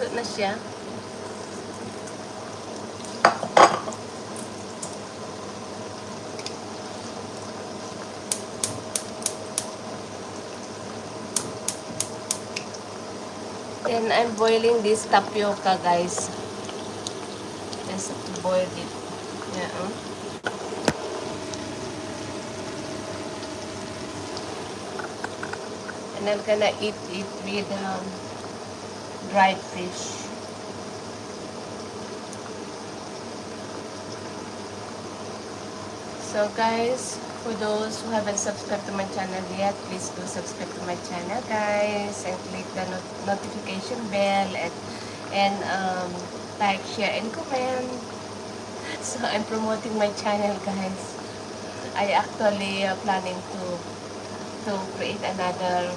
luto na siya. Then I'm boiling this tapioca, guys. Just have to boil it. Yeah. And I'm gonna eat it with dried fish. So guys, for those who haven't subscribed to my channel yet, please do subscribe to my channel, guys, and click the notification bell and like, share, and comment. So I'm promoting my channel, guys. I actually planning to create another